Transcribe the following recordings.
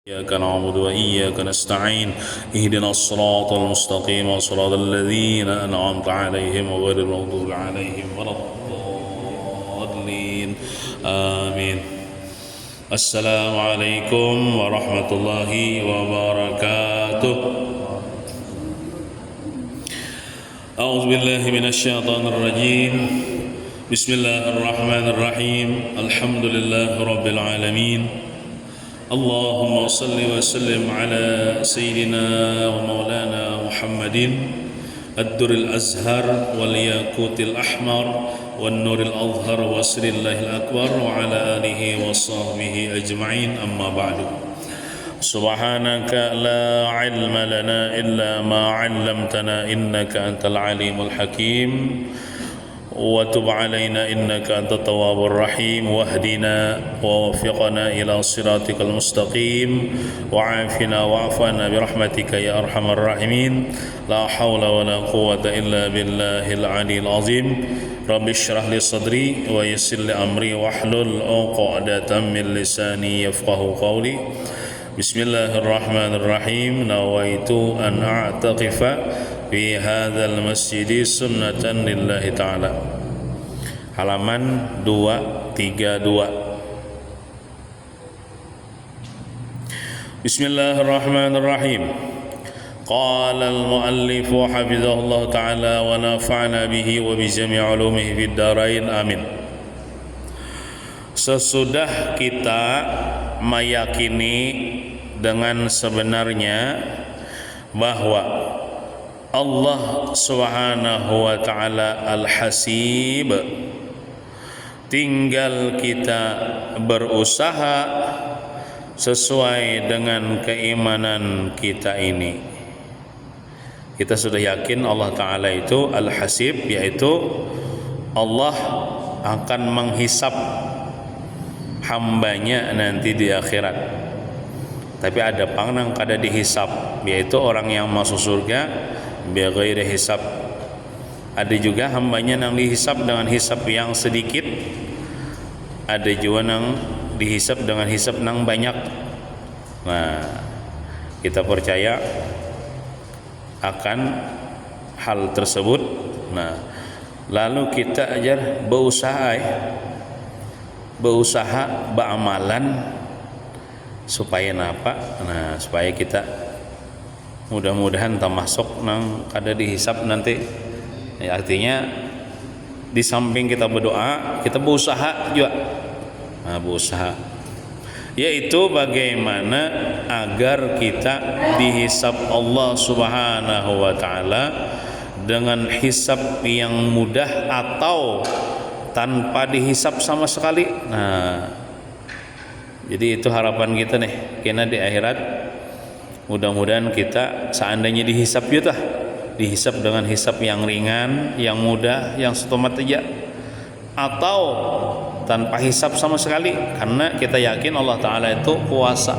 إياك نعبد وإياك نستعين اهدنا الصراط المستقيم صراط الذين أنعمت عليهم غير المغضوب عليهم ولا الضالين آمين. السلام عليكم ورحمة الله وبركاته. أعوذ بالله من الشيطان الرجيم. بسم الله الرحمن الرحيم. الحمد لله رب العالمين. اللهم صل وسلم على سيدنا ومولانا محمد الدر الأزهر والياقوت الأحمر والنور الأظهر وسر الله الأكبر وعلى آله وصحبه أجمعين. أما بعد، سبحانك لا علم لنا إلا ما علمتنا إنك أنت العليم الحكيم وتب علينا إنك أنت التواب الرحيم واهدنا ووفقنا إلى صراطك المستقيم وعافنا واعفنا برحمتك يا أرحم الراحمين. لا حول ولا قوة إلا بالله العلي العظيم. رب اشرح لي صدري ويسر لي أمري واحلل عقدة من لساني يفقه قولي. بسم الله الرحمن الرحيم. نويت أن أعتكف في هذا المسجد سنة لله تعالى. Halaman 232. Bismillahirrahmanirrahim. Qala al-muallif hafizahullah ta'ala wa nafa'na bihi wa bi jami' ulumihi fid dharain amin. Sesudah kita meyakini dengan sebenarnya bahwa Allah Subhanahu wa ta'ala Al-Hasib, tinggal kita berusaha sesuai dengan keimanan kita ini. Kita sudah yakin Allah Ta'ala itu Al-Hasib, yaitu Allah akan menghisap hambanya nanti di akhirat. Tapi ada pangnang kada dihisap, yaitu orang yang masuk surga bighairi hisab. Ada juga hambanya yang dihisap dengan hisap yang sedikit, ada juga yang dihisap dengan hisap yang banyak. Nah, kita percaya akan hal tersebut. Nah, lalu kita ajar berusaha beramalan supaya apa? Nah, supaya kita mudah-mudahan termasuk nang kada dihisap nanti. Ya, artinya di samping kita berdoa, kita berusaha juga. Nah, berusaha yaitu bagaimana agar kita dihisap Allah Subhanahu wa ta'ala dengan hisap yang mudah atau tanpa dihisap sama sekali. Nah, jadi itu harapan kita nih, karena di akhirat mudah-mudahan kita seandainya dihisap ya dihisap dengan hisap yang ringan, yang mudah, yang setomat aja, atau tanpa hisap sama sekali, karena kita yakin Allah Ta'ala itu kuasa.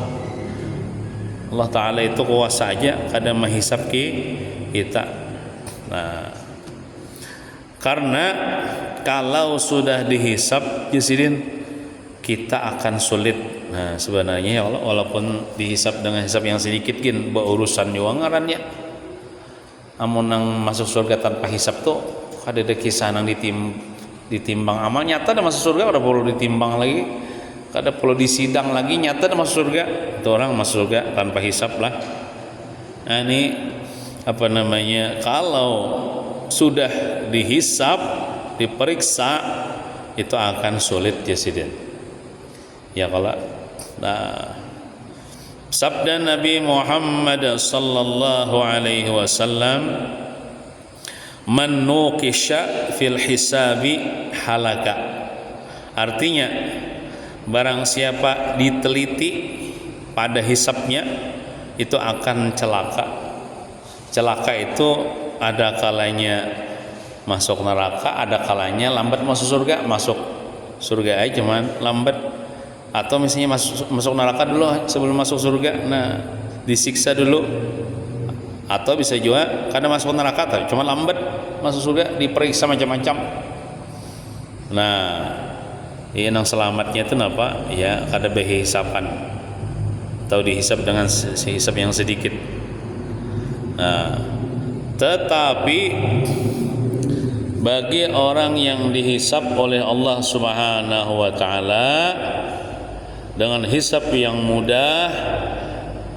Allah Ta'ala itu kuasa aja kadang menghisap kita. Nah, karena kalau sudah dihisap Yasidin, kita akan sulit. Nah, sebenarnya ya Allah, walaupun dihisap dengan hisap yang sedikit gin berurusan juga ngarannya. Amun nang masuk surga tanpa hisap tuh ada kisah nang ditimbang amal nyata dah masuk surga, kada perlu ditimbang lagi, kada perlu disidang lagi, nyata dah masuk surga. Itu orang masuk surga tanpa hisap lah. Nah, ini apa namanya, kalau sudah dihisap, diperiksa, itu akan sulit Yasidin. Ya kalau sabda Nabi Muhammad sallallahu alaihi wasallam, man nuqisha fil hisabi halaka. Artinya barang siapa diteliti pada hisapnya itu akan celaka. Celaka itu ada kalanya masuk neraka, ada kalanya lambat masuk surga. Masuk surga aja cuman lambat, atau misalnya masuk neraka dulu sebelum masuk surga, nah disiksa dulu. Atau bisa juga karena masuk neraka tapi cuma lambat masuk surga, diperiksa macam-macam. Nah, yang selamatnya itu apa? Ya kada berhisapan. atau dihisab dengan hisab yang sedikit. Nah, tetapi bagi orang yang dihisab oleh Allah Subhanahu wa taala dengan hisab yang mudah,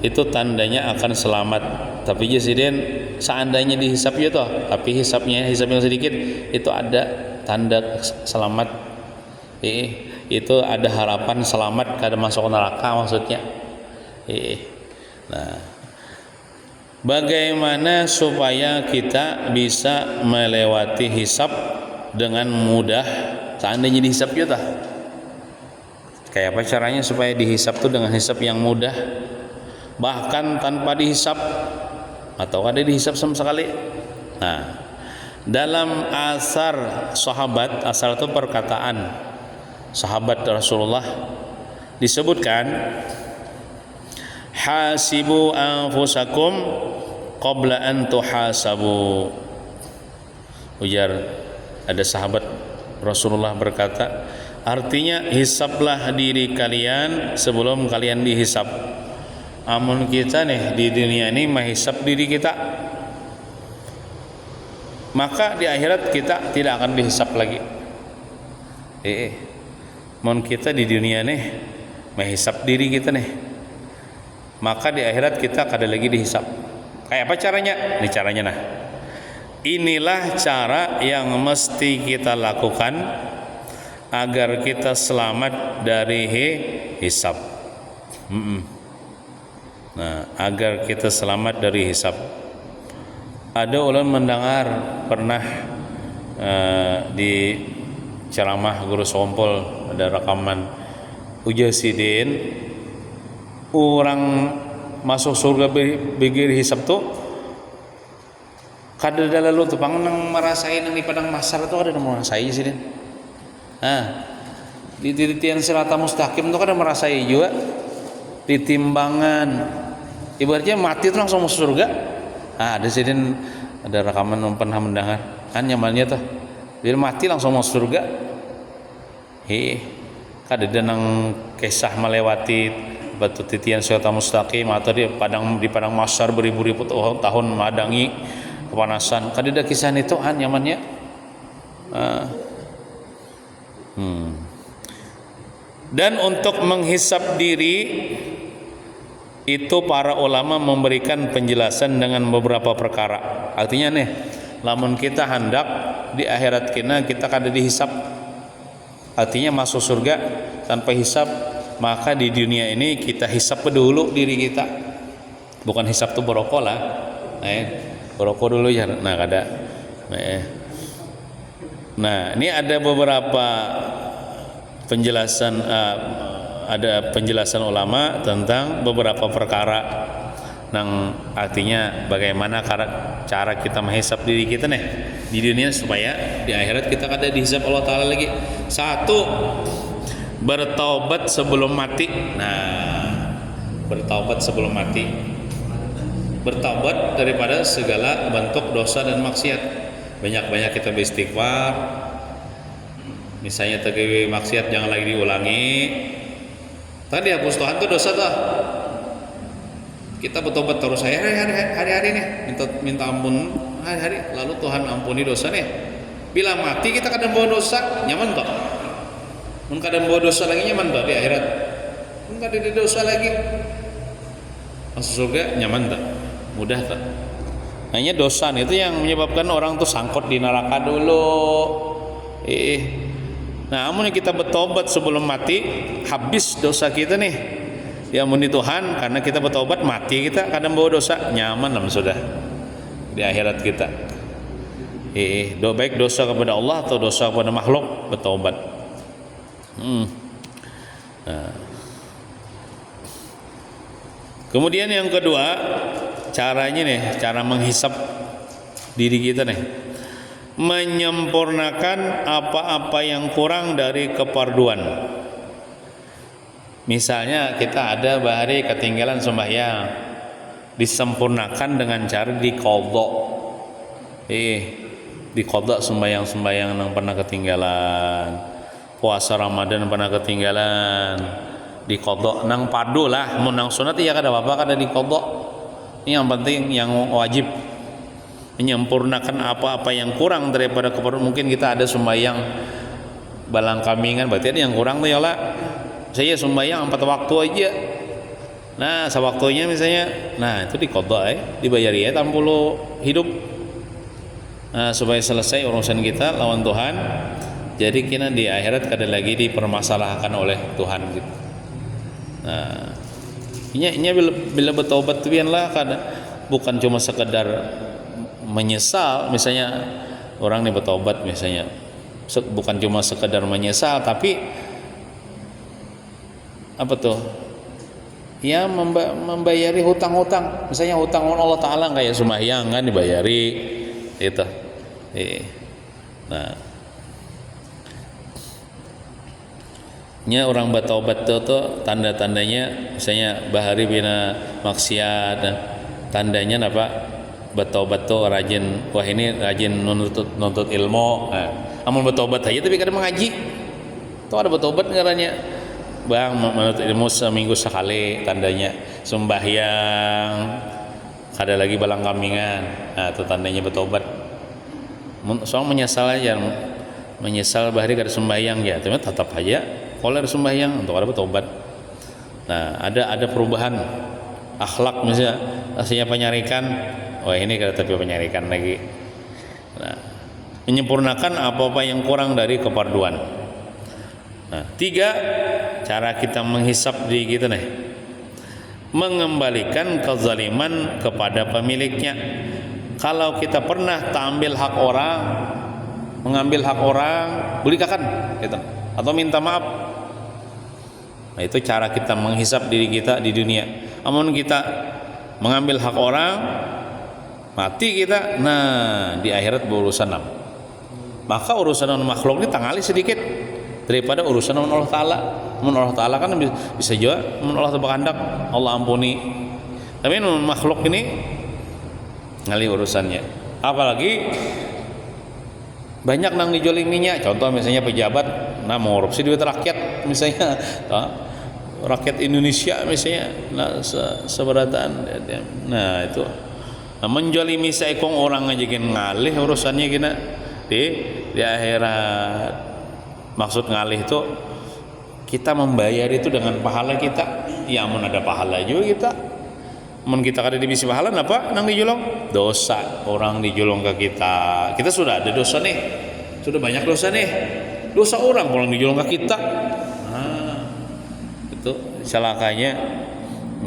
itu tandanya akan selamat. Tapi jasiden seandainya dihisab ya toh, tapi hisab yang sedikit, itu ada tanda selamat. Itu ada harapan selamat kada masuk neraka maksudnya. Nah, bagaimana supaya kita bisa melewati hisab dengan mudah seandainya dihisab ya toh? Kayak apa caranya supaya dihisab tuh dengan hisab yang mudah, bahkan tanpa dihisab atau ada dihisab sama sekali? Nah, dalam asar sahabat, asar itu perkataan sahabat Rasulullah, disebutkan hasibu anfusakum qabla an tuhasabu. Ujar ada sahabat Rasulullah berkata, artinya hisablah diri kalian sebelum kalian dihisab. Amun kita nih di dunia ini menghisab diri kita, maka di akhirat kita tidak akan dihisab lagi. Amun kita di dunia nih menghisab diri kita nih, maka di akhirat kita kada lagi dihisab. Kayak apa caranya? Ini caranya nah. Inilah cara yang mesti kita lakukan agar kita selamat dari hisab. Nah, agar kita selamat dari hisab. Ada ulun mendengar pernah di ceramah guru sompol ada rekaman ujasidin orang masuk surga begir hisab tuh kada lalu tuh nang merasain yang di padang mahsyar tuh kada merasai sih din. Di titian sirata mustaqim tuh kada merasai juga di timbangan. Ibaratnya mati itu langsung masuk surga. Ada sidin, ada rekaman pernah mendengar kan nyamannya tuh dia mati langsung masuk surga. Kada ada nang kisah melewati batu titian sirata mustaqim atau di padang mahsyar beribu-ribu tahun madangi kepanasan. Kada ada kisah itu kan nyamannya. Dan untuk menghisab diri itu para ulama memberikan penjelasan dengan beberapa perkara. Artinya nih, lamun kita hendak di akhirat kita kada dihisab, artinya masuk surga tanpa hisab, maka di dunia ini kita hisab dulu diri kita. Bukan hisab tuh berokok lah, berokok dulu ya. Nah kada. Nah ini ada beberapa penjelasan. Ada penjelasan ulama tentang beberapa perkara yang artinya bagaimana cara kita menghisab diri kita nih di dunia supaya di akhirat kita kada dihisab Allah Ta'ala lagi. Satu, bertaubat sebelum mati. Nah, bertaubat sebelum mati, bertaubat daripada segala bentuk dosa dan maksiat. Banyak-banyak kita beristighfar. Misalnya terjadi maksiat jangan lagi diulangi. Tadi hapus Tuhan tuh dosa tuh. Kita bertobat terus hari-hari nih, minta ampun hari-hari. Lalu Tuhan ampuni dosa nih. Bila mati kita kadang bawa dosa, nyaman toh. Mun kadang bawa dosa lagi nyaman toh di akhirat. Mun kada ada dosa lagi, masuk surga nyaman toh, mudah toh. Hanya dosa itu yang menyebabkan orang tuh sangkut di neraka dulu. Nah, amun kita bertobat sebelum mati, habis dosa kita nih. Ya muni Tuhan, karena kita bertobat mati kita kadang bawa dosa, nyaman lah sudah di akhirat kita. Baik dosa kepada Allah atau dosa kepada makhluk, bertobat. Nah. Kemudian yang kedua, caranya nih, cara menghisap diri kita nih. Menyempurnakan apa-apa yang kurang dari keparduan. Misalnya kita ada bahari ketinggalan sembahyang, disempurnakan dengan cara diqadha. Diqadha sembahyang yang pernah ketinggalan. Puasa Ramadan pernah ketinggalan. diqadha nang padu lah, mun nang sunat ya kada apa-apa kada diqadha. Yang penting yang wajib menyempurnakan apa-apa yang kurang daripada keperluan. Mungkin kita ada sembahyang balang kamingan, berarti ada yang kurang tuh ya lah. Saya sembahyang 4 waktu aja. Nah, sewaktunya misalnya, nah itu diqadha dibayari tanpa perlu hidup. Nah, supaya selesai urusan kita lawan Tuhan. Jadi kita di akhirat kada lagi dipermasalahkan oleh Tuhan gitu. Nah, ini bila bertobat lah kada bukan cuma sekedar menyesal, misalnya orang nih bertobat misalnya bukan cuma sekedar menyesal, tapi apa tuh? Ya membayari hutang-hutang, misalnya hutang Allah Ta'ala kayak sembahyang kan dibayari itu. Nah, nya orang bertobat tuh tanda-tandanya misalnya bahari bina maksiat, tandanya apa bertobat tuh rajin, wah ini rajin nuntut ilmu. Nah, amun bertobat aja tapi kadang mengaji tuh ada bertobat ngarannya bang menuntut ilmu seminggu sekali, tandanya sembahyang ada lagi balang kamingan. Nah itu tandanya bertobat. Soal menyesal aja, menyesal bahari kada sembahyang ya, tapi tetap aja kalau ada sembahyang untuk ada bertobat. Nah ada perubahan akhlak, misalnya aslinya penyarikan, wah ini kada tapi penyarikan lagi. Nah, menyempurnakan apa-apa yang kurang dari keparduan. Nah, 3 cara kita menghisap diri kita nih, mengembalikan kezaliman kepada pemiliknya. Kalau kita pernah ambil hak orang, mengambil hak orang, berikan gitu, atau minta maaf. Nah, itu cara kita menghisap diri kita di dunia. Amun kita mengambil hak orang, mati kita, nah di akhirat berurusan nam. Maka urusan makhluk ini tangali sedikit daripada urusan Allah Ta'ala. Allah Ta'ala kan bisa juga Allah berkehendak Allah ampuni, tapi makhluk ini ngali urusannya. Apalagi banyak nang dijoliminya, contoh misalnya pejabat nah mengorupsi duit rakyat misalnya, rakyat Indonesia misalnya, nah seberataan, nah itu menjolimi seekong orang aja kan ngalih urusannya gina di akhirat. Maksud ngalih itu kita membayar itu dengan pahala kita. Ya amun ada pahala juga kita. Amun kita kada dibisi pahala apa nang dijolong? Dosa orang dijolong ke kita. Kita sudah ada dosa nih. Sudah banyak dosa nih. Dosa orang pulang dijolong ke kita. Nah, itu celakanya.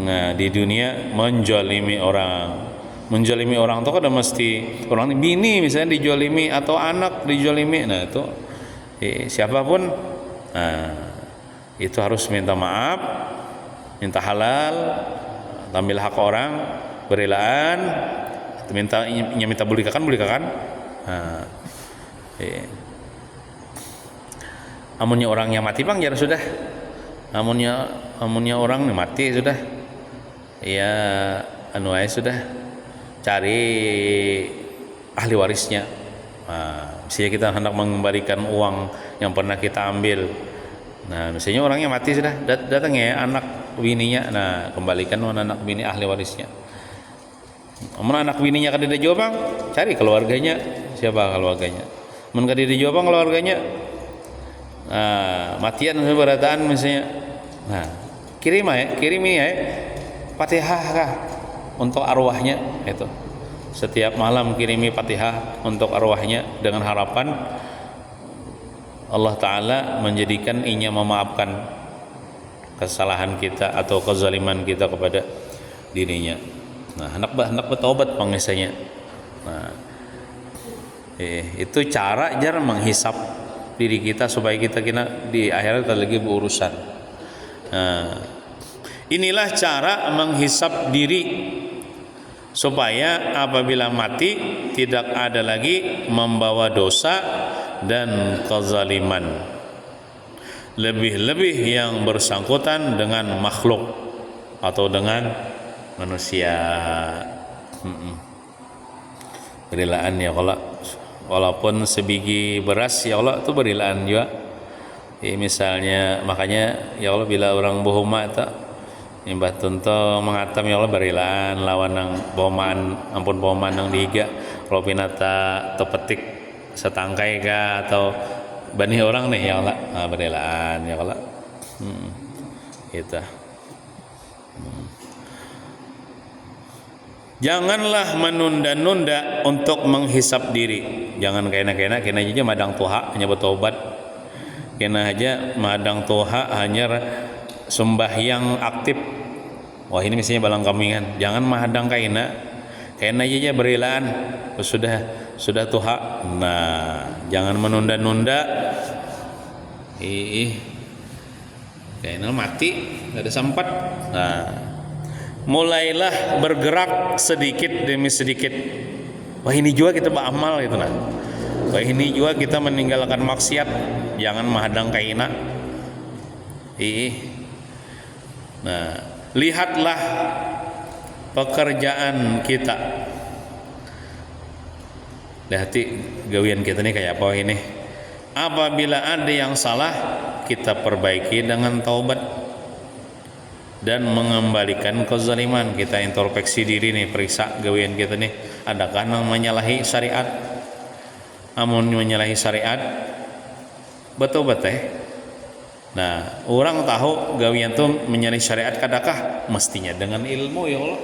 Nah, di dunia menjolimi orang. Menjolimi orang itu kan mesti orang bini misalnya dijolimi atau anak dijolimi. Nah, itu siapapun, nah, itu harus minta maaf, minta halal, ambil hak orang, berelaan, minta belikan. Nah, amunnya orangnya mati bang ya sudah, amunnya orang mati sudah, ya anu aja sudah, cari ahli warisnya. Nah, misalnya kita hendak mengembalikan uang yang pernah kita ambil, nah misalnya orangnya mati sudah, datang ya anak bininya, nah kembalikan anak bini ahli warisnya. Amun anak bininya kada dijawab bang, cari keluarganya, siapa keluarganya. Amun kada dijawab bang keluarganya, nah matian seberataan misalnya, nah kirimi ya Fatihah kah untuk arwahnya itu. Setiap malam kirimi Fatihah untuk arwahnya dengan harapan Allah Ta'ala menjadikan inya memaafkan kesalahan kita atau kezaliman kita kepada dirinya. Nah, hendak bertobat pengisahnya. Nah, itu cara jar menghisap diri kita supaya kita di akhirat lagi berurusan. Nah, inilah cara menghisap diri supaya apabila mati tidak ada lagi membawa dosa dan kezaliman, lebih-lebih yang bersangkutan dengan makhluk atau dengan manusia. Berilaan ya Allah, walaupun sebiji beras ya Allah itu berilaan juga. Misalnya makanya ya Allah bila orang bohoma eta imbah tunto mengatam ya Allah barilaan lawan nang bohomaan ampun bohomaan nang dihiga kalau pinata tepetik setangkai ka atau bani orang nih ya Allah barilaan ya Allah gitu. Janganlah menunda-nunda untuk menghisap diri. Jangan kena aja madang tuha hanya bertobat. Kena aja madang tuha hanya sembahyang aktif. Wah ini misalnya balang kamingan. Jangan madang kena aja berilaan. Sudah tuha. Nah, jangan menunda-nunda. Kena mati, nggak ada sempat. Nah, mulailah bergerak sedikit demi sedikit. Wah ini juga kita beramal gitu nah. Wah ini juga kita meninggalkan maksiat. Jangan mahadang kaina. Nah, lihatlah pekerjaan kita. Lihat gawian kita nih kayak apa ini. Apabila ada yang salah, kita perbaiki dengan taubat dan mengembalikan kezaliman. Kita introspeksi diri nih, periksa gawean kita nih, adakah yang menyalahi syariat? Amun menyalahi syariat, betul. Nah, orang tahu gawean tuh menyalahi syariat kadakah? Mestinya dengan ilmu ya Allah.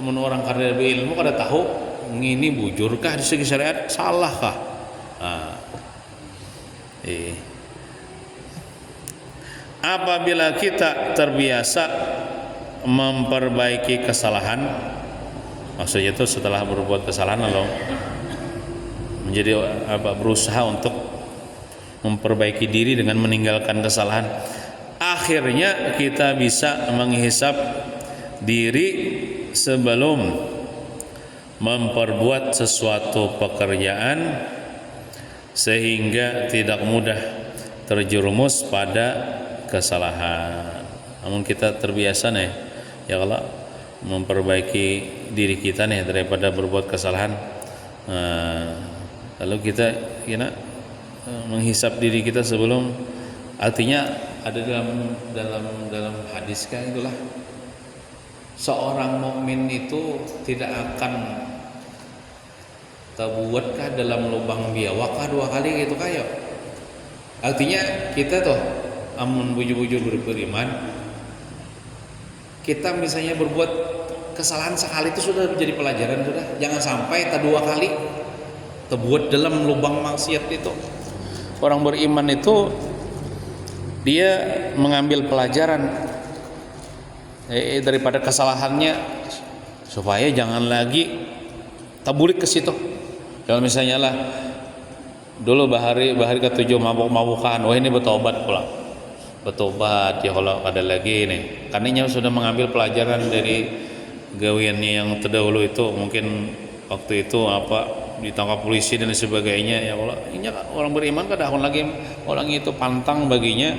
Amun orang kada berilmu kada tahu ini bujurkah di segi syariat, salahkah? Nah, apabila kita terbiasa memperbaiki kesalahan, maksudnya itu setelah berbuat kesalahan lalu menjadi berusaha untuk memperbaiki diri dengan meninggalkan kesalahan, akhirnya kita bisa menghisap diri sebelum memperbuat sesuatu pekerjaan sehingga tidak mudah terjerumus pada kesalahan. Namun kita terbiasa nih ya Allah memperbaiki diri kita nih daripada berbuat kesalahan. Lalu kita menghisap diri kita sebelum, artinya ada dalam hadis kan itulah seorang mukmin itu tidak akan terbuatkah dalam lubang biawak dua kali gitu kayak. Artinya kita tuh amun bujur-bujur beriman, kita misalnya berbuat kesalahan sekali itu sudah menjadi pelajaran sudah. Jangan sampai dua kali terbuat dalam lubang maksiat itu. Orang beriman itu dia mengambil pelajaran daripada kesalahannya supaya jangan lagi tabulik ke situ. Kalau misalnya lah dulu bahari ke-7 mabuk-mabukan, wah ini bertobat pulang. Bertobat ya kalau ada lagi nih. Karena sudah mengambil pelajaran dari gawiannya yang terdahulu itu, mungkin waktu itu ditangkap polisi dan sebagainya ya Allah. Ini orang beriman kadang lagi orang itu pantang baginya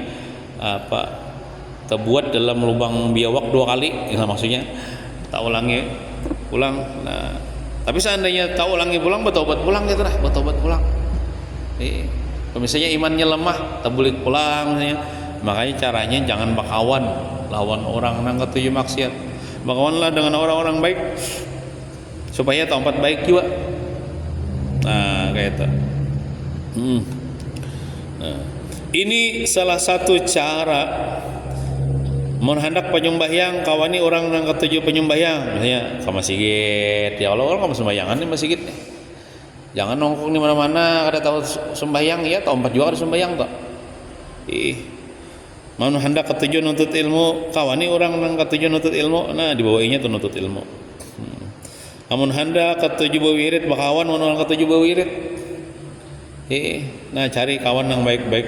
terbuat dalam lubang biawak dua kali, maksudnya tak ulangi pulang. Nah, tapi seandainya tak ulangi pulang, bertobat pulang gitu lah, bertobat pulang. Misalnya imannya lemah, terbulik pulang misalnya. Makanya caranya jangan bakawan lawan orang nang ketujuh maksiat. Bakawanlah dengan orang-orang baik supaya tempat baik juga. Nah, kayak itu. Nah, ini salah satu cara menhendak penyembahyang kawani orang nang ketujuh penyembahyang. Misalnya ke masjid, ya Allah orang ke sembahyangan di masjid nih. Jangan nongkrong di mana-mana kada tahu sembahyang ya, tempat juga ada sembahyang toh. Mau hendak ketujuh nuntut ilmu, kawani orang nang ketujuh nuntut ilmu, nah dibawainya tuh nuntut ilmu. Amun hendak ketujuh bawirid, bakawan orang ketujuh bawirid. Nah cari kawan yang baik-baik.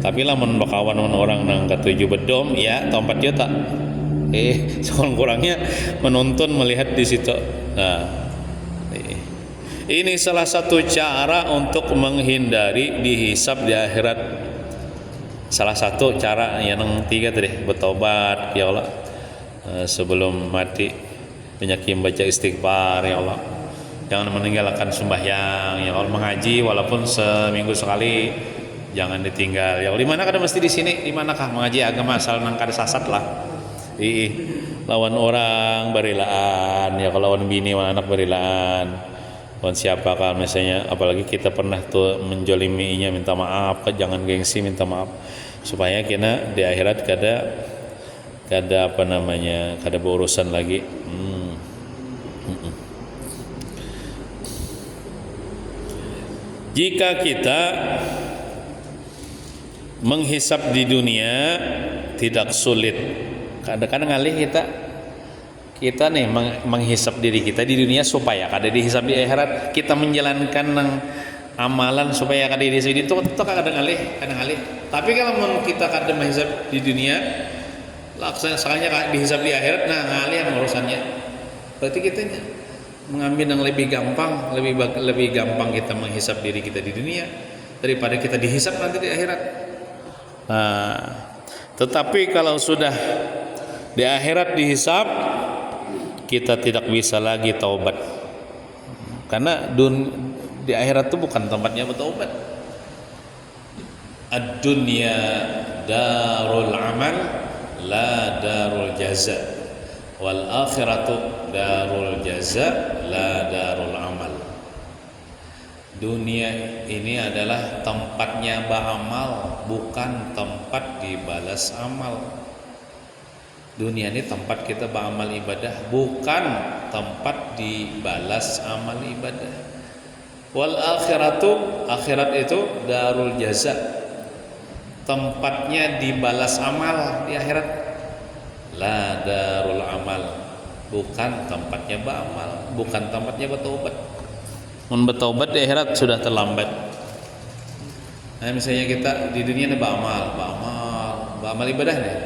Tapi lah mun bakawan orang nang ketujuh bedom, ya tempat juta. Sekurang-kurangnya menonton melihat di situ. Nah, ini salah satu cara untuk menghindari dihisab di akhirat. Salah satu cara yang tiga tadi, bertobat ya Allah sebelum mati, banyak baca istighfar ya Allah, jangan meninggalkan sembahyang ya Allah, mengaji walaupun seminggu sekali jangan ditinggal. Ya di mana kada mesti di sini, di manakah mengaji agama asal nang kada sasat lah. Lawan orang barilaan, ya kalau lawan bini lawan anak barilaan. Lawan siapa kalau misalnya, apalagi kita pernah tuh menjoliminya, minta maaf, jangan gengsi minta maaf supaya kita di akhirat kada apa namanya, kada berurusan lagi. Jika kita menghisap di dunia tidak sulit, kadang-kadang ngalih kita nih menghisap diri kita di dunia supaya kada dihisap di akhirat, kita menjalankan amalan supaya kada dihisap di itu kadang ngalih. Tapi kalau kita kada menghisap di dunia, laksanaannya dihisap di akhirat, nah ngalih urusannya. Berarti kita mengambil yang lebih gampang, lebih gampang kita menghisap diri kita di dunia daripada kita dihisap nanti di akhirat. Nah, tetapi kalau sudah di akhirat dihisap, kita tidak bisa lagi taubat, karena di akhirat itu bukan tempatnya bertaubat. Ad-dunya darul amal la darul jaza, wal akhiratu darul jaza la darul amal. Dunia ini adalah tempatnya beramal, bukan tempat dibalas amal. Dunia ini tempat kita beramal ibadah, bukan tempat dibalas amal ibadah. Wal akhiratu, akhirat itu darul jaza, tempatnya dibalas amal di akhirat. La darul amal, bukan tempatnya beramal, bukan tempatnya bertaubat. Mun bertaubat di akhirat sudah terlambat. Nah, misalnya kita di dunia ini beramal ibadah nih,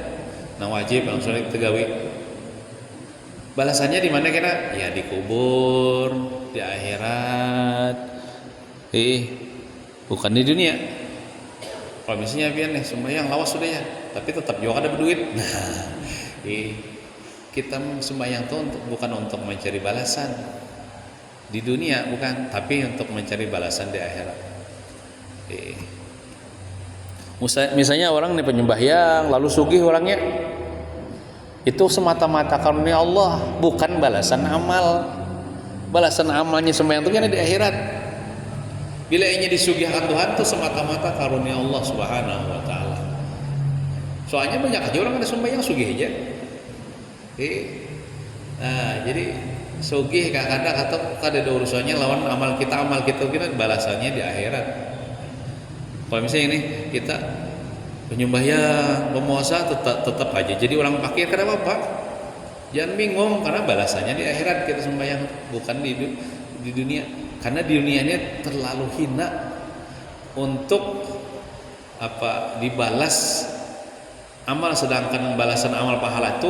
nah wajib langsung tegawi. Balasannya di mana kira? Ya di kubur, di akhirat. Bukan di dunia. Kalau misalnya pian nih sembahyang lawas sudah ya, tapi tetap juga ada berduit. Nah, kita sembahyang tuh bukan untuk mencari balasan di dunia, bukan, tapi untuk mencari balasan di akhirat. Misalnya orang nih penyembahyang lalu sugih orangnya, itu semata-mata karunia Allah, bukan balasan amal. Balasan amalnya sembahyang itu kan di akhirat. Bila ini disugihkan Tuhan itu semata-mata karunia Allah Subhanahu wa taala. Soalnya banyak aja orang ada sembahyang sugih aja. Nah, jadi sugih kadang atau kada ada urusannya lawan amal kita balasannya di akhirat. Kalau misalnya ini kita penyembahyang, pemuasa tetap aja jadi orang fakir, kada apa-apa. Jangan bingung, karena balasannya di akhirat kita sembahyang, bukan di dunia. Karena di dunia ini terlalu hina untuk dibalas amal, sedangkan balasan amal pahala itu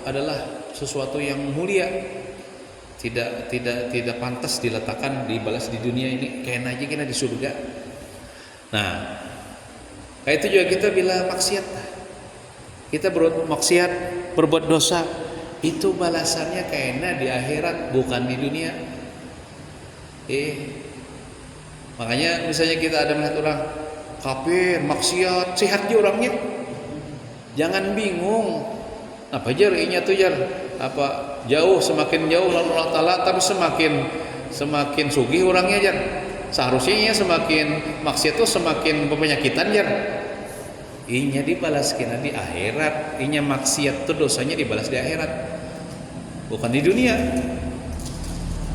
adalah sesuatu yang mulia, tidak pantas diletakkan dibalas di dunia ini, kayak aja kita di surga. Nah, kayak itu juga kita bila maksiat, kita berbuat maksiat, berbuat dosa, itu balasannya kayaknya di akhirat, bukan di dunia. Makanya misalnya kita ada melihat orang kafir, maksiat, sehat dia orangnya, jangan bingung. Apa jar inya tuh jar? Apa jauh, semakin jauh lalu Allah Ta'ala, tapi semakin sugih orangnya jar. Seharusnya semakin maksiat tuh semakin penyakitan jar. Inya dibalas kena di akhirat. Inya maksiat tuh dosanya dibalas di akhirat, bukan di dunia.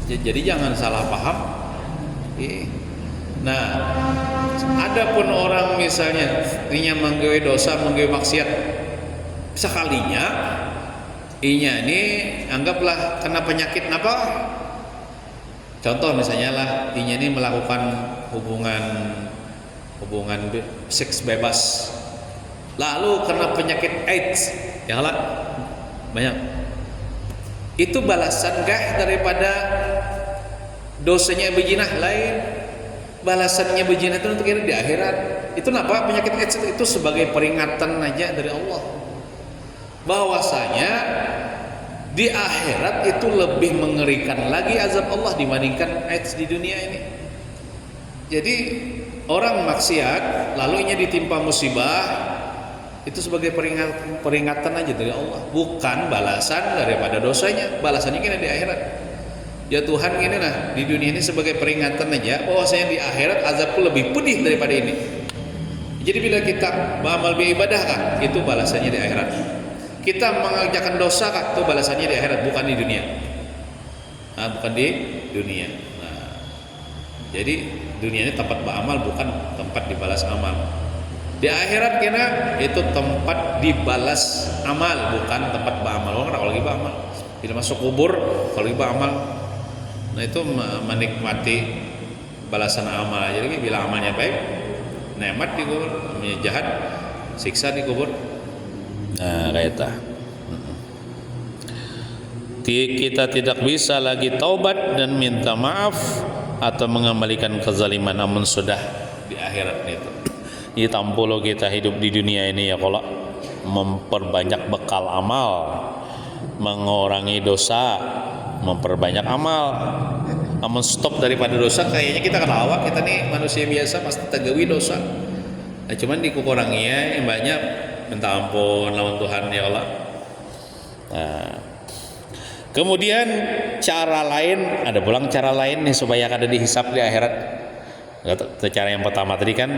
Jadi jangan salah paham. Nah, adapun orang misalnya inya menggawe dosa, menggawe maksiat sekalinya, inya ini anggaplah kena penyakit apa? Contoh misalnya lah, inya ini melakukan hubungan seks bebas, lalu kena penyakit AIDS, ya lah banyak. Itu balasan gak daripada dosanya bezinah lain? Balasannya bezinah itu untuk di akhirat. Itu kenapa penyakit AIDS itu sebagai peringatan aja dari Allah, bahwasanya di akhirat itu lebih mengerikan lagi azab Allah dibandingkan AIDS di dunia ini. Jadi orang maksiat lalu nya ditimpa musibah, itu sebagai peringatan aja dari Allah, bukan balasan daripada dosanya. Balasannya kan di akhirat. Ya Tuhan, gini nah, di dunia ini sebagai peringatan aja bahwasanya di akhirat azabku lebih pedih daripada ini. Jadi bila kita beramal beribadah kah, itu balasannya di akhirat. Kita mengerjakan dosa kah, itu balasannya di akhirat, bukan di dunia. Nah, bukan di dunia. Nah, jadi dunia ini tempat beramal, bukan tempat dibalas amal. Di akhirat kena itu tempat dibalas amal, bukan tempat beramal. Orang kalau lagi beramal, bila masuk kubur kalau lagi beramal, nah itu menikmati balasan amal. Jadi bila amalnya baik, nikmat di kubur, amalnya jahat, siksa di kubur. Nah, kayak itu. Kita tidak bisa lagi taubat dan minta maaf atau mengembalikan kezaliman, namun sudah di akhirat itu. Ini tampulo kita hidup di dunia ini ya, kalau memperbanyak bekal amal, mengurangi dosa, memperbanyak amal. Namun stop daripada dosa, kayaknya kita kelawak, kita nih manusia biasa pasti tegawi dosa. Nah, cuman dikuranginya yang banyak, minta ampun lawan Tuhan ya Allah. Nah, kemudian cara lain, ada pulang cara lain nih supaya kada dihisap di akhirat. Cara yang pertama tadi kan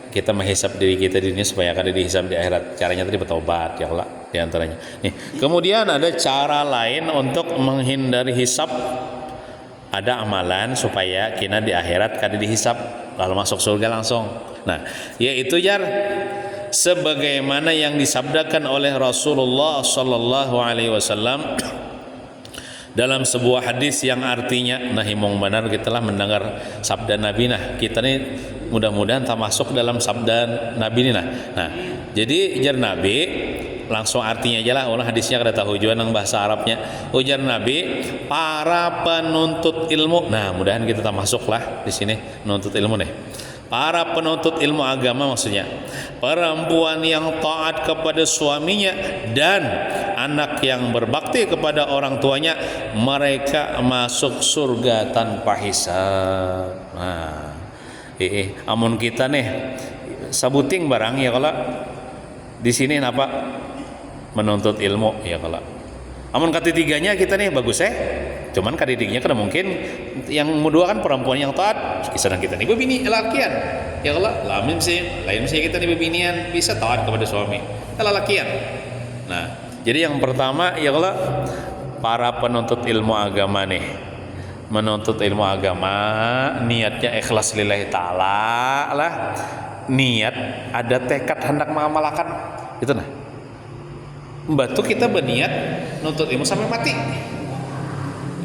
kita menghisap diri kita di dunia supaya kada dihisap di akhirat. Caranya tadi bertobat ya Allah di antaranya. Nih, kemudian ada cara lain untuk menghindari hisap. Ada amalan supaya kita di akhirat kada dihisap, lalu masuk surga langsung. Nah, yaitu jar sebagaimana yang disabdakan oleh Rasulullah sallallahu alaihi wasallam dalam sebuah hadis yang artinya, nah himong benar kita lah mendengar sabda Nabi. Nah, kita nih mudah-mudahan tak masuk dalam sabda Nabi ini. Nah, jadi jar Nabi langsung artinya aja lah, orang hadisnya kada tahu juga nang bahasa Arabnya. Ujar Nabi, para penuntut ilmu. Nah, mudahan kita tak masuk lah di sini menuntut ilmu nih. Para penuntut ilmu agama maksudnya, perempuan yang taat kepada suaminya dan anak yang berbakti kepada orang tuanya, mereka masuk surga tanpa hisab. Nah, amun kita nih sabuting barang ya, kalau di sini apa menuntut ilmu ya, kalau amun ketiganya kita nih bagus cuman ketiganya kada mungkin. Yang kedua kan perempuan yang taat, sedang kita nih bebini lakian ya, kalau lain sih kita nih bebinian bisa taat kepada suami kalau lakian. Nah, jadi yang pertama ya, kalau para penuntut ilmu agama nih, menuntut ilmu agama niatnya ikhlas lillahi ta'ala lah, niat ada tekad hendak mengamalkan itu. Nah, batu kita berniat nuntut ilmu sampai mati,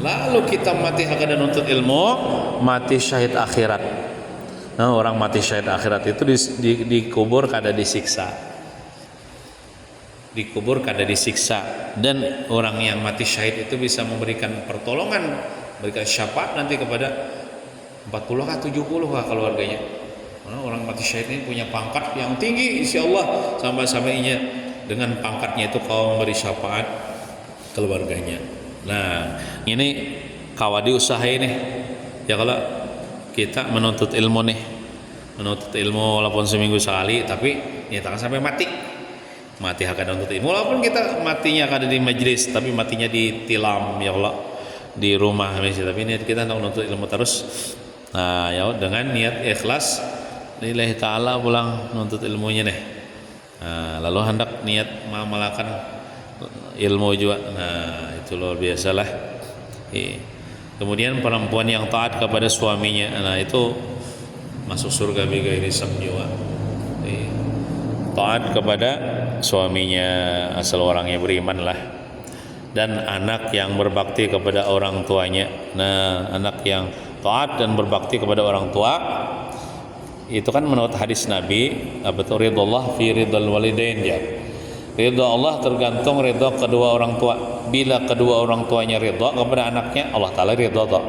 lalu kita mati hakada nuntut ilmu, mati syahid akhirat. Nah, orang mati syahid akhirat itu dikubur kada disiksa, dikubur kada disiksa. Dan orang yang mati syahid itu bisa memberikan pertolongan, memberikan syafaat nanti kepada 40 kah 70 kah keluarganya. Nah, orang mati syahid ini punya pangkat yang tinggi insyaallah, sampai-sampainya dengan pangkatnya itu kau memberi syafaat keluarganya. Nah, ini kawadi usaha ini ya, kalau kita menuntut ilmu nih, menuntut ilmu walaupun seminggu sekali, tapi nyatakan sampai mati hakada nuntut ilmu, walaupun kita matinya kada di majlis, tapi matinya di tilam ya Allah, di rumah misalnya, tapi niat kita hendak menuntut ilmu terus. Nah, ya dengan niat ikhlas lillahi ta'ala pulang menuntut ilmunya nih. Nah, lalu hendak niat mengamalkan ilmu juga. Nah, itu luar biasa lah. Kemudian perempuan yang taat kepada suaminya, nah itu masuk surga bighairi hisab juga. Taat kepada suaminya asal orangnya beriman lah. Dan anak yang berbakti kepada orang tuanya. Nah, anak yang taat dan berbakti kepada orang tua itu kan menurut hadis Nabi, betul, ridallah fi ridal walidain ya. Ridha Allah tergantung ridha kedua orang tua. Bila kedua orang tuanya ridha kepada anaknya, Allah Ta'ala ridha.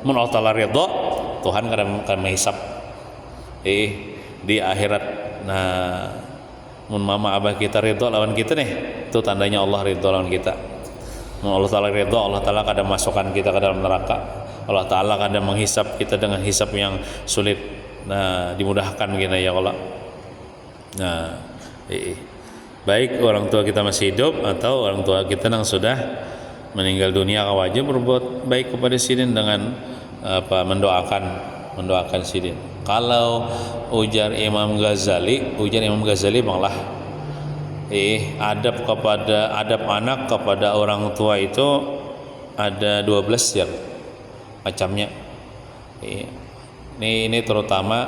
Mun Allah Ta'ala ridha, Tuhan akan menghisap di akhirat. Nah, mun mama abah kita ridha lawan kita nih, itu tandanya Allah ridha lawan kita. Mun Allah Ta'ala ridha, Allah Ta'ala akan masukkan kita ke dalam neraka. Allah Ta'ala akan menghisap kita dengan hisap yang sulit. Nah, dimudahkan kita ya Allah. Nah, baik orang tua kita masih hidup atau orang tua kita yang sudah meninggal dunia, wajib berbuat baik kepada sidin dengan mendoakan sidin. Kalau ujar Imam Ghazali banglah adab anak kepada orang tua itu ada 12 ya macamnya. Ini terutama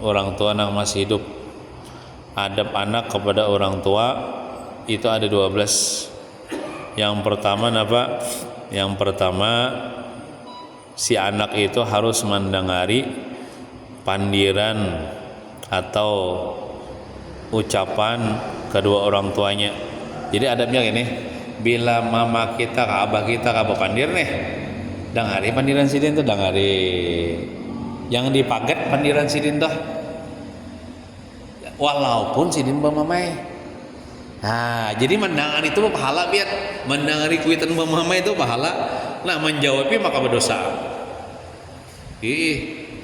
orang tua yang masih hidup. Adab anak kepada orang tua itu ada 12. Yang pertama apa? Yang pertama, si anak itu harus mendengari pandiran atau ucapan kedua orang tuanya. Jadi adabnya gini, bila mama kita ke abah kita ke abah pandir nih, dengari pandiran sidin tuh, dengari yang dipaget pandiran sidin tuh, walaupun sidin bamamai. Nah, jadi mendengar itu pahala biar mendengari kuitan bamamai itu pahala. Nah, menjawabnya maka berdosa.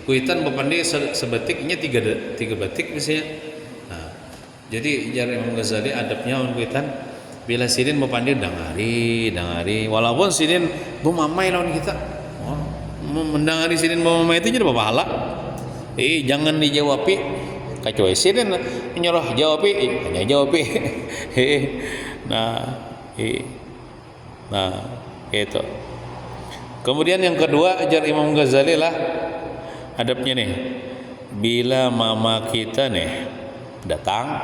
Kuitan bapandi sebetiknya tiga batik misalnya. Nah, jadi jar Imam Ghazali adabnya kuitan bila sidin bapandi dengari walaupun sidin bamamai lawan kita. Mendengari sidin bamamai itu jadi pahala. Jangan dijawabi kecuali sidin nyuruh jawabi hanya jawabi. Nah itu. Kemudian yang kedua ajar Imam Ghazali lah adabnya nih, bila mama kita nih datang,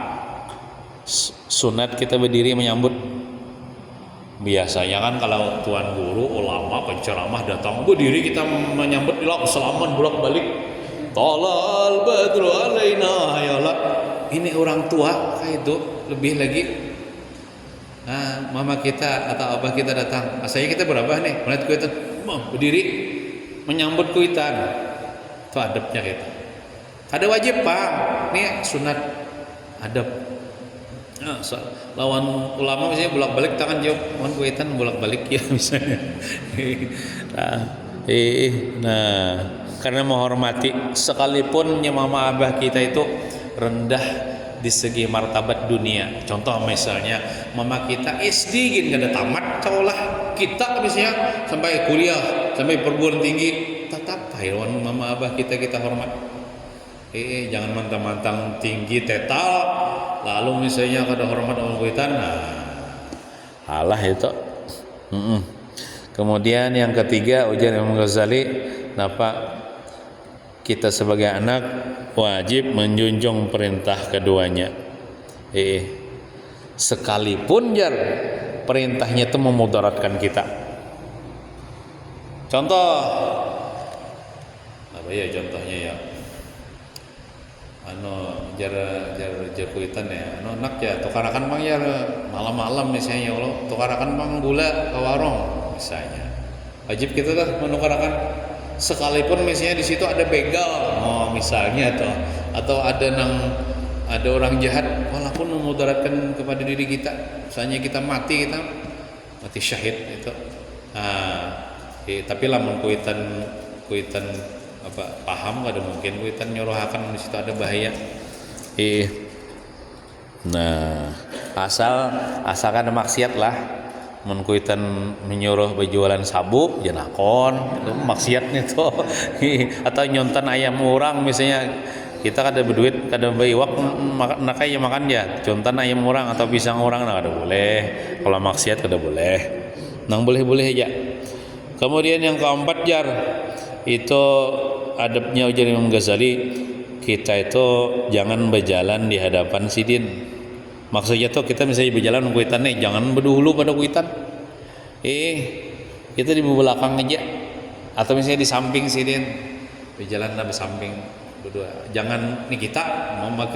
sunat kita berdiri menyambut. Biasanya kan kalau tuan guru, ulama, penceramah datang berdiri kita menyambut, bilang selamat bolak-balik. Tolal badru alaina ya Allah. Ini orang tua kayak itu lebih lagi. Nah, mama kita atau abah kita datang, asalnya kita berapa nih? Melihat kuitan, berdiri menyambut kuitan. Itu adabnya kita. Ada wajib Pak, nih sunat adab. Nah, lawan ulama misalnya bolak-balik tangan jawab, mohon kuitan bolak-balik ya misalnya. Nah, karena menghormati sekalipun mama abah kita itu rendah di segi martabat dunia. Contoh misalnya mama kita SD gini kada tamat caulah, kita misalnya sampai kuliah, sampai perguruan tinggi, tetap hewan mama abah kita hormat. Jangan mantang-mantang tinggi tetal lalu misalnya kada hormat orang kuitan. Nah, alah itu. Kemudian yang ketiga ujar Imam Ghazali, napa kita sebagai anak wajib menjunjung perintah keduanya. Sekalipun jar perintahnya itu memudaratkan kita. Contoh apa ya contohnya ya? Jar kuitan ya. Nak ya tukarakan bang ya malam-malam misalnya Allah tukarakan bang gula ke warung misalnya. Wajib kita tuh menukarakan. Sekalipun misalnya di situ ada begal, misalnya atau ada orang jahat, walaupun memudaratkan kepada diri kita, misalnya kita mati syahid itu. Tapi lamun kuitan apa paham kada mungkin kuitan nyuruhakan di situ ada bahaya. Nah, asalkan ada maksiat lah. Menkuitan menyuruh berjualan sabu jenakon itu maksiatnya tuh. Atau nyontan ayam orang misalnya, kita kada berduit kada baiwak nakai makan ya contan ayam orang atau pisang orang nah kada boleh. Kalau maksiat kada boleh, nang boleh aja. Kemudian yang keempat jar itu adabnya ujar Imam Ghazali, kita itu jangan berjalan di hadapan sidin. Maksudnya tuh kita misalnya berjalan kuitan nih, jangan berdahulu pada kuitan. Kita di belakang aja. Atau misalnya di samping sidin. Berjalan di samping berdua. Jangan nih kita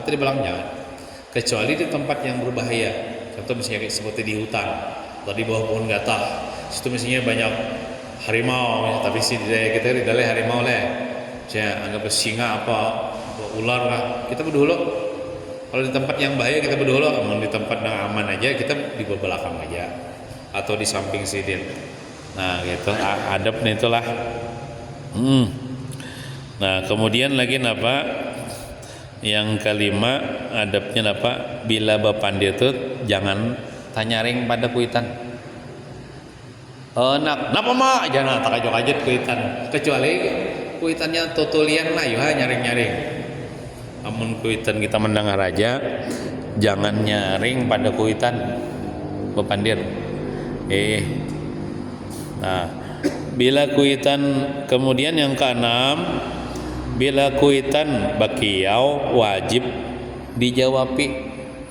di belakang jangan. Kecuali di tempat yang berbahaya. Contoh misalnya kayak seperti di hutan atau di bawah pohon gatah. Situ misalnya banyak harimau, tapi kita di dalam harimau lah. Saya anggap singa apa ular lah. Kita berdahulu. Kalau di tempat yang bahaya kita berdua, kalau di tempat yang aman aja kita di belakang aja atau di samping sidin. Nah gitu adabnya itulah. Nah, kemudian lagi napa? Yang kelima adabnya napa? Bila bapandir itu jangan tanyaring pada kuitan. Nak, napa mak? Jangan tak kajet kuitan. Kecuali kuitannya tutulian lah, ya nyaring-nyaring. Amun kuitan kita mendengar aja, jangan nyaring pada kuitan bapandir. Nah, bila kuitan, kemudian yang keenam, bila kuitan bakiau wajib dijawabi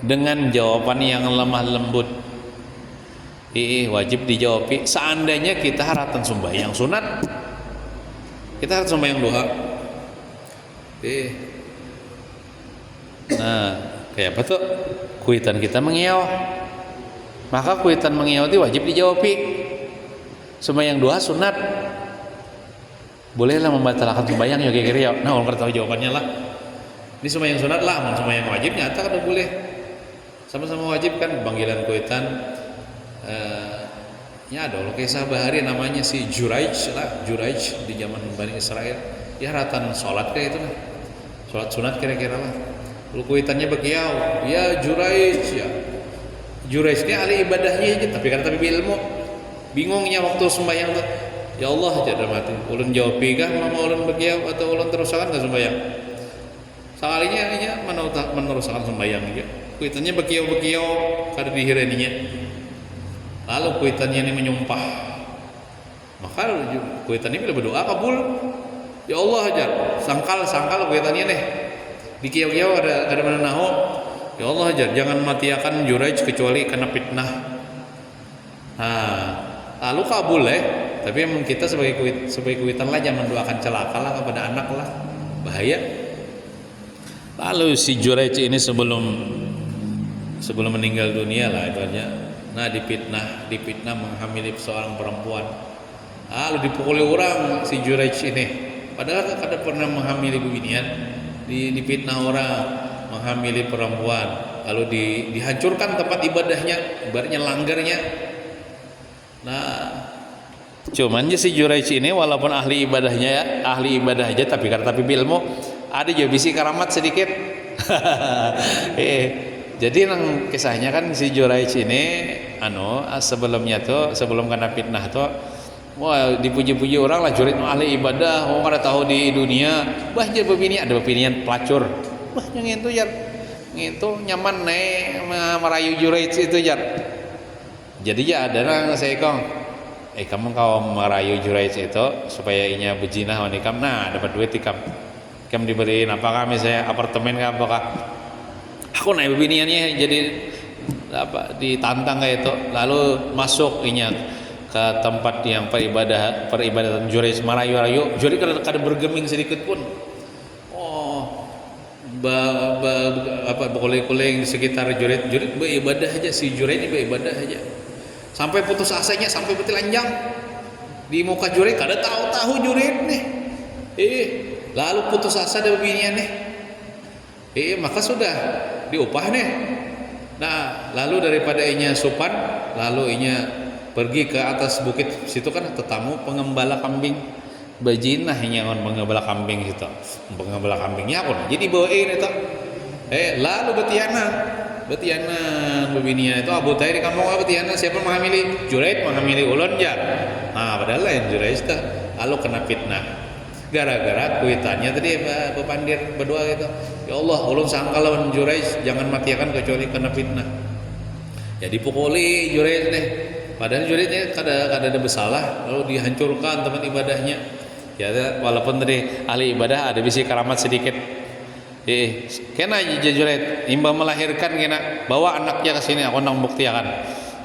dengan jawaban yang lemah lembut. Wajib dijawabi. Seandainya kita haratan sembahyang sunat, kita harus sembahyang duha. Nah, kayak apa tuh? Kuitan kita mengiau, maka kuitan mengiau itu wajib dijawabi. Sembahyang duha sunat, bolehlah membatalkan sembahyang ya kira-kira ya. Nah, orang tahu jawabannya lah. Ini sembahyang sunat lah, sembahyang wajib nyata kan boleh. Sama-sama wajib kan panggilan kuitan. Ya ada kisah bahari namanya si Juraij lah, Juraij di zaman Bani Israel. Ya ratan sholat kayak itu lah, sholat sunat kira-kira lah. Lalu kuitannya begiau, ya Juraij ya. Juraij ini ahli ibadahnya aja, tapi ilmu. Bingungnya waktu sembahyang tuh. Ya Allah aja mati. Ulun jawab kah mau ulun begiau atau ulun terusakan ke sembahyang? Sekalinya ya meneruskan sembahyang aja. Kuitannya begiau kada dihiraninya. Lalu kuitannya ini menyumpah, maka kuitannya bila berdoa kabul. Ya Allah aja sangkal kuitannya nih dikiau-kiau ada mana naho. Ya Allah aja jangan matiakan Juraij kecuali kena fitnah. Nah, lalu kabul tapi emang kita sebagai kuitan lah jangan doakan celaka lah kepada anak lah, bahaya. Lalu si Juraij ini sebelum meninggal dunia lah itu aja. Nah, dipitnah menghamili seorang perempuan. Lalu dipukuli orang si Juraij ini. Padahal kada pernah menghamili beginian. Dipitnah orang menghamili perempuan. Lalu dihancurkan tempat ibadahnya, ibaratnya langgarnya. Nah, cuman si Juraij ini walaupun ahli ibadah aja tapi ilmu ada juga bisi karamat sedikit. Jadi nang kisahnya kan si Juraij ini sebelum kena fitnah tuh wah dipuji-puji orang lah Juraij ahli ibadah, orang kada tahu di dunia bah jadi ada bebinian pelacur. Wah yang itu jar. Itu nyaman merayu Juraij itu jar. Jadi ya ada nang saya kong kamu kau merayu Juraij itu supaya inya bejinah wanikam, nah dapat duit ikam diberiin apakah misalnya apartemen kah apakah aku naik biniannya jadi ditantang kayak itu, lalu masuk inya ke tempat yang peribadatan Juraij merayu-rayu. Juraij kada bergeming sedikit pun. Berkuling-kuling di sekitar Juraij beribadah aja, si Juraij ini beribadah aja. Sampai putus asanya, sampai bertelanjang di muka Juraij, kada tahu Juraij nih. Lalu putus asa dari binian nih. Maka sudah diupah nih. Nah, lalu daripada inya sopan, lalu inya pergi ke atas bukit. Situ kan tetamu pengembala kambing. Bajinah inya on pengembala kambing situ. Pengembala kambingnya apa? Jadi bawain itu. Lalu betianan bebinian itu Abu Tahir di kampung betianan siapa menghamili? Juraij menghamili ulun jar. Nah, padahal lain Juraij tah. Lalu kena fitnah. Gara-gara kuitannya tadi bepandir berdoa gitu. Ya Allah, ulun sangka lawan Juraij jangan matiakan kecuali kena fitnah. Ya dipukuli Juraij nih. Padahal Juraijnya kada ada bersalah, lalu dihancurkan tempat ibadahnya. Ya walaupun tadi ahli ibadah ada bisi karamat sedikit. Kena Juraij imba melahirkan kena bawa anaknya ke sini aku nang buktiakan.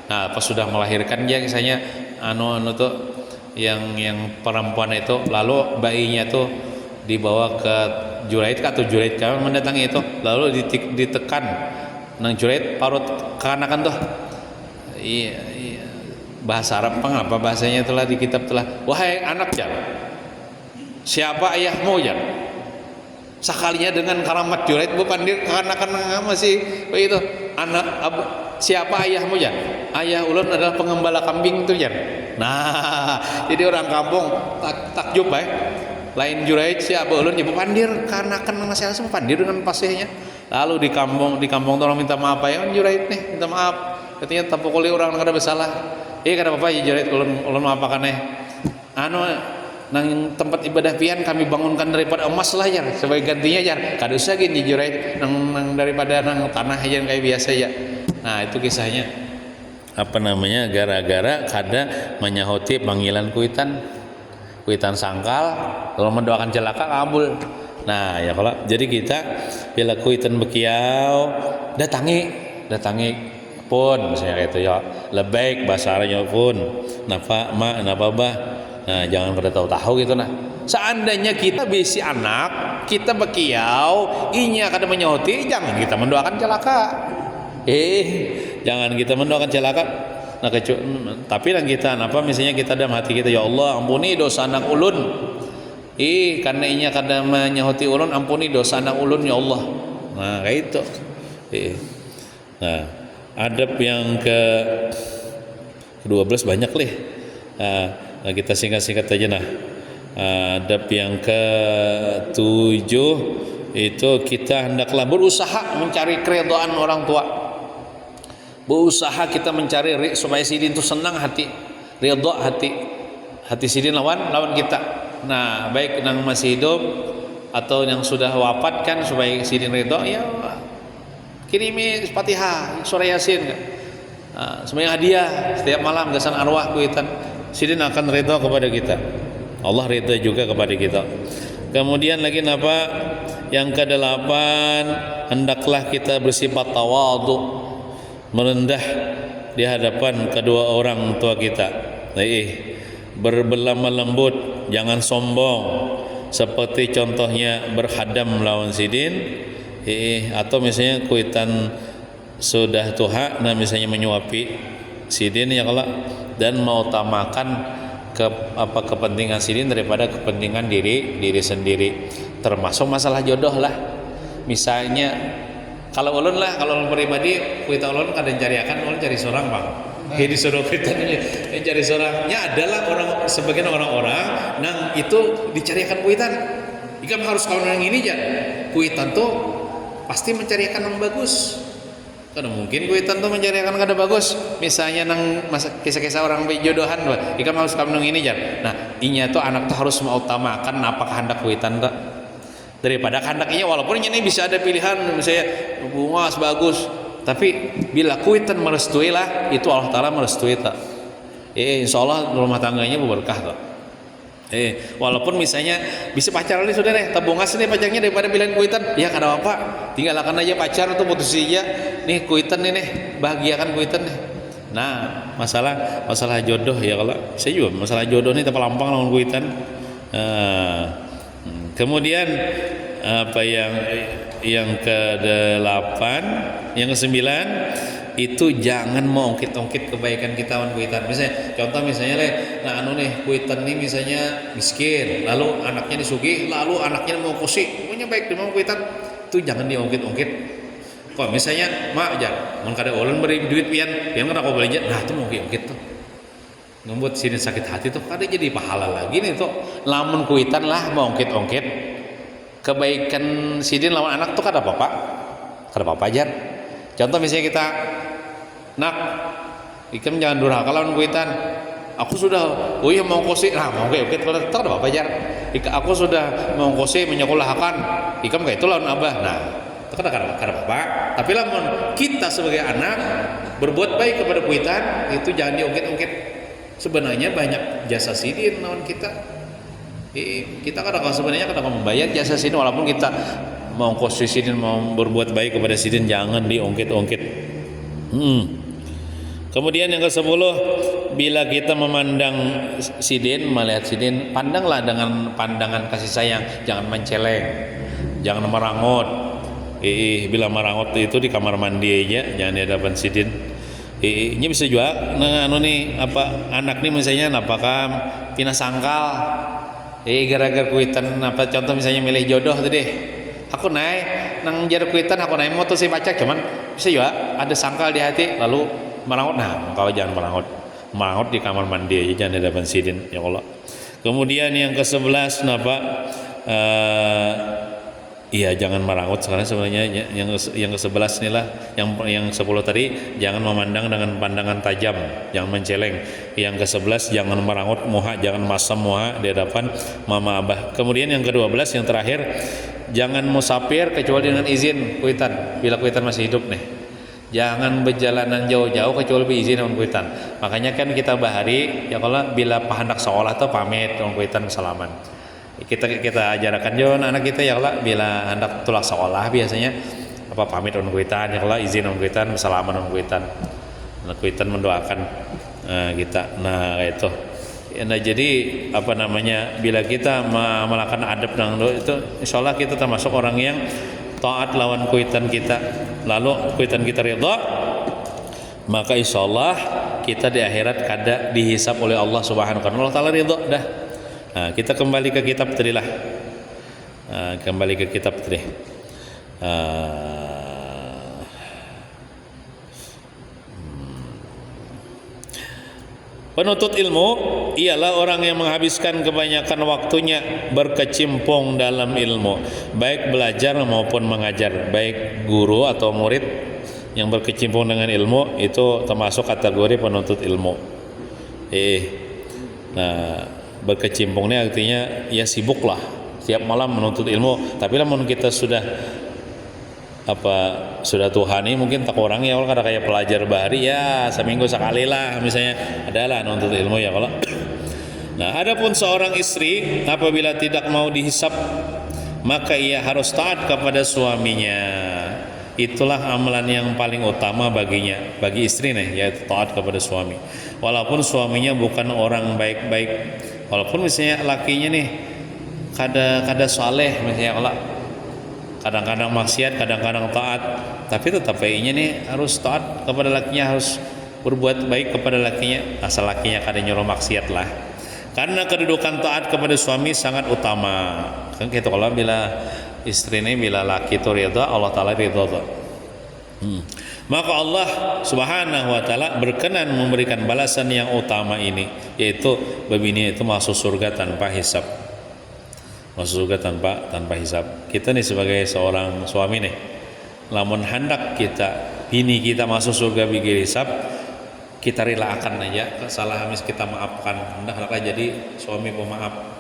Nah, pas sudah melahirkan dia kisahnya tuh yang perempuan itu, lalu bayinya tuh dibawa ke Juraij atau Juraij kami mendatangi itu, lalu ditekan nang Juraij parut kanakan tuh. Iya. Bahasa Arab apa bahasanya telah di kitab telah, wahai anak jar, siapa ayahmu jar? Sekalinya dengan karamat Juraij bepandir kanakan masih itu anak siapa ayahmu jar? Ayah ulun adalah pengembala kambing itu jar. Nah, jadi orang kampung takjub lain Juraid si Abu Ulun ibu pandir karena kan masih langsung pandir dengan pasihnya. Lalu di kampung tolong minta maaf ya Juraid nih, minta maaf. Katanya tapukuli orang kada bersalah. Kada apa-apa ya Juraid, ulun maafakan anu nang tempat ibadah pian kami bangunkan daripada emas lah ya sebagai gantinya ya. Kada usah gini Juraid nang daripada nang tanah aja kayak biasa ya. Nah, itu kisahnya. Apa namanya? Gara-gara kada menyahuti panggilan kuitan sangkal, kalau mendoakan celaka kabul. Nah, ya kalau jadi kita bila kuitan bekiau datangi pun misalnya kayak itu ya. Lebaik bahasa Arabnya pun. Napa ma napa bah. Nah, jangan kada tahu gitu nah. Seandainya kita bisi anak, kita bekiau, inya kada menyahuti, jangan kita mendoakan celaka. Jangan kita mendoakan celaka. Nah, tapi dan kita apa misalnya kita dalam hati kita, ya Allah ampuni dosa anak ulun. Karena inya kada menyahuti ulun, ampuni dosa anak ulun ya Allah. Nah, kayak itu. Nah, adab yang ke-12 banyak leh. Nah, kita singkat-singkat aja nah. Adab yang ke-7 itu kita hendaklah berusaha mencari keridhaan orang tua. Berusaha kita mencari supaya sidin itu senang hati, ridha hati sidin lawan kita. Nah, baik yang masih hidup atau yang sudah wafat kan, supaya sidin ridha ya kirimi Fatihah, surah Yasin sebagai hadiah setiap malam gasan arwah kuitan, sidin akan ridha kepada kita. Allah ridha juga kepada kita. Kemudian lagi apa? Yang ke-8, hendaklah kita bersifat tawadhu, merendah di hadapan kedua orang tua kita. Berbelamah lembut, jangan sombong, seperti contohnya berhadam melawan sidin. Atau misalnya kuitan sudah tuha, nah misalnya menyuapi sidin ya kalau, dan mau utamakan kepentingan sidin daripada kepentingan diri sendiri, termasuk masalah jodoh lah. Misalnya kalau ulun pribadi kuita ulun kadang cariakan ulun cari seorang bang. Disuruh kuita cari seorangnya adalah sebagian orang-orang nang itu dicariakan kuitan. Ikam harus kawan yang ini aja. Kuitan tuh pasti mencariakan yang bagus. Karena mungkin kuitan tuh mencariakan kada bagus. Misalnya nang kisah-kisah orang jodohan, ikam harus kawan yang ini aja. Nah, inya tuh anak tuh harus mengutamakan apa kehendak kuitan tuh daripada kehendaknya, walaupun ini bisa ada pilihan misalnya bunga bagus, tapi bila kuitan merestui lah, itu Allah Ta'ala merestui tak. Insya Allah rumah tangganya berberkah tak. Walaupun misalnya bisa pacaran nih sudah deh, tabungas nih pacarnya daripada pilihan kuitan, ya kada apa, tinggalkan aja pacar atau putus aja nih kuitan nih bahagiakan kuitan nih. Nah, masalah jodoh ya, kalau saya juga masalah jodoh nih terpelampang lawan kuitan. Kemudian apa yang ke-8, yang ke-9 itu jangan mengungkit-ungkit kebaikan kita wan kuitan. Misalnya contoh nah kuitan nih misalnya miskin, lalu anaknya disugih, lalu anaknya mau kusi, punya baik di mau kuitan, itu jangan diungkit-ungkit. Kok misalnya mak aja mun kada ulun beri duit pian kada kau belanja, nah itu mau ungkit tuh membuat sini sakit hati tuh, kada jadi pahala lagi nih tuh. Lamun kuitan lah mau ongkit kebaikan sidin lawan anak tuh kada apa-apa aja. Contoh misalnya kita nak ikam jangan durhaka lawan kuitan, aku sudah mau kosi, nah mau ongkit kalau kada apa-apa aja. Aku sudah mau kosi menyekolahkan ikam kayak itu lawan abah, nah itu kada apa-apa. Tapi lamun kita sebagai anak berbuat baik kepada kuitan, itu jangan diungkit-ungkit. Sebenarnya banyak jasa sidin lawan kita. Kita kadang sebenarnya membayar jasa sidin, walaupun kita mau kosi sidin, mau berbuat baik kepada sidin, jangan diungkit-ungkit. Kemudian yang ke-10, bila kita memandang sidin, melihat sidin, pandanglah dengan pandangan kasih sayang, jangan menceleng, jangan merangut. Bila merangut itu di kamar mandi aja, jangan di hadapan sidin. Ini bisa juga anak nih misalnya apakah pina sangkal gara-gara kuitan contoh misalnya milih jodoh tadi, aku naik nang jar kuitan, aku naik motor si pacar, cuman bisa juga ada sangkal di hati lalu merangut. Nah, kau jangan merangut di kamar mandi aja, jangan di depan sidin ya Allah. Kemudian yang ke-11 napa? Iya, jangan merangut sekarang sebenarnya. Yang ke-11 inilah yang 10 tadi, jangan memandang dengan pandangan tajam, jangan menceleng. Yang ke-11 jangan merangut muha, jangan masam muha di hadapan mama abah. Kemudian yang ke-12 yang terakhir, jangan musafir kecuali dengan izin kuitan bila kuitan masih hidup nih. Jangan berjalanan jauh-jauh kecuali berizin dengan kuitan. Makanya kan kita bahari ya kalau bila hendak sekolah tuh pamit dengan kuitan salaman. Kita ajarkan juga anak kita ya kalau bila hendak tulak sekolah biasanya apa pamit on kuitan ya kalau izin on kuitan salaman on kuitan. Nah, kuitan mendoakan kita. Nah itu. Nah jadi apa namanya bila kita melakukan adab dan itu insyaallah kita termasuk orang yang taat lawan kuitan kita. Lalu kuitan kita ridha, maka insyaallah kita di akhirat kada dihisab oleh Allah Subhanahu wa taala. Allah taala ridha dah. Nah, kita kembali ke kitab tadi lah. Kembali ke kitab tadi. Penuntut ilmu ialah orang yang menghabiskan kebanyakan waktunya berkecimpung dalam ilmu, baik belajar maupun mengajar. Baik guru atau murid yang berkecimpung dengan ilmu itu termasuk kategori penuntut ilmu. Nah, berkecimpung ini artinya ya sibuk lah tiap malam menuntut ilmu. Tapi namun kita sudah Tuhani mungkin tak orang ya kalau kada kayak pelajar bahari ya seminggu sekali lah misalnya adalah nuntut ilmu ya kalau. Nah, adapun seorang istri apabila tidak mau dihisap maka ia harus taat kepada suaminya. Itulah amalan yang paling utama baginya, bagi istri nih, yaitu taat kepada suami. Walaupun suaminya bukan orang baik-baik, walaupun misalnya lakinya nih kada saleh misalnya kalau kadang-kadang maksiat, kadang-kadang taat, tapi tetap baiknya nih harus taat kepada lakinya, harus berbuat baik kepada lakinya, asal lakinya kada nyuruh maksiat lah. Karena kedudukan taat kepada suami sangat utama. Kan gitu kalau bila istri ini bila laki itu ridha, Allah taala ridha. Maka Allah Subhanahu wa taala berkenan memberikan balasan yang utama ini, yaitu babini itu masuk surga tanpa hisab. Masuk surga tanpa hisab. Kita nih sebagai seorang suami nih, lamun hendak bini kita masuk surga bigir hisab, kita relakan aja kesalahan kita maafkan. Hendaklah jadi suami pemaaf.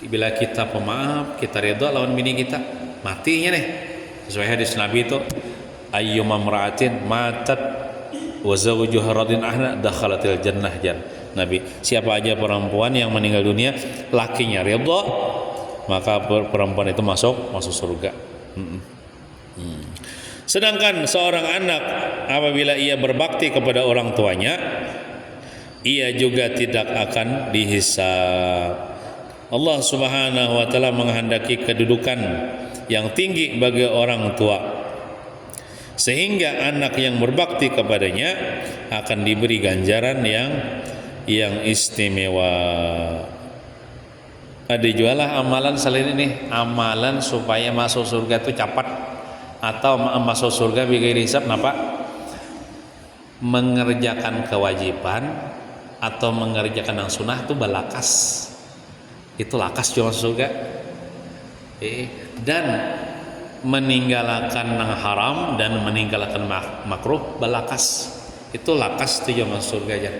Bila kita pemaaf, kita ridha lawan bini kita, matinya nih. Sesuai hadis Nabi itu, ayyuma mra'atin matat wa zawjuha radin ahna dakhalatil jannah Nabi. Siapa aja perempuan yang meninggal dunia lakinya ridha, maka perempuan itu masuk surga. Sedangkan seorang anak apabila ia berbakti kepada orang tuanya, ia juga tidak akan dihisab. Allah Subhanahu wa taala menghendaki kedudukan yang tinggi bagi orang tua, sehingga anak yang berbakti kepadanya akan diberi ganjaran yang istimewa. Ada jualah amalan selain ini, amalan supaya masuk surga itu cepat atau masuk surga bigir hisab napa? Mengerjakan kewajiban atau mengerjakan yang sunnah itu balakas. Itu lakas cuma surga. Dan meninggalkan yang haram dan meninggalkan makruh balakas. Itu lakas itu cuma surga aja.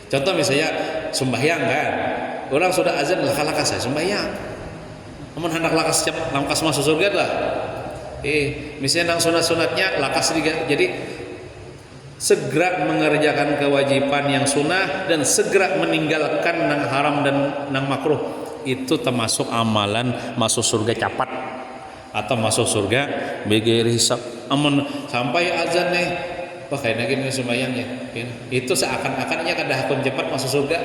Contoh misalnya sembahyang kan, orang sudah azan lakas saya sembahyang. Namun hendak lakas masuk surga lah. Misalnya nang sunat-sunatnya lakas juga. Jadi segera mengerjakan kewajiban yang sunnah dan segera meninggalkan nang haram dan nang makruh, itu termasuk amalan masuk surga cepat atau masuk surga bigir hisab. Amun sampai azan nih kayaknya gini sembahyang ya, itu seakan-akannya kada hakun cepat masuk surga.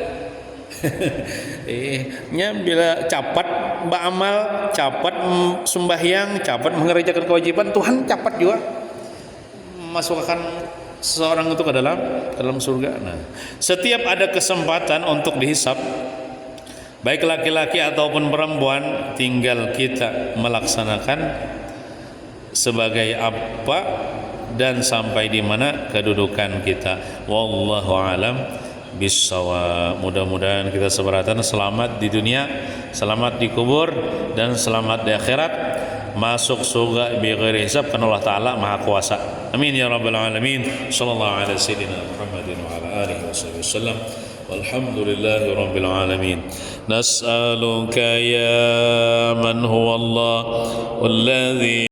Bila cepat beramal, cepat sembahyang, cepat mengerjakan kewajiban, Tuhan cepat juga masukkan seseorang itu ke dalam surga. Nah, setiap ada kesempatan untuk dihisab, baik laki-laki ataupun perempuan, tinggal kita melaksanakan sebagai apa dan sampai di mana kedudukan kita. Wallahu alam bisawab. Mudah-mudahan kita seberatan selamat di dunia, selamat di kubur, dan selamat di akhirat, masuk surga bi ghairi hisab karena Allah Ta'ala Maha Kuasa. Amin ya rabbal alamin. Sallallahu ala sayyidina Muhammadin wa ala alihi wasallam. Walhamdulillahi rabbil alamin. Nas'aluka ya man huwa Allah walladhi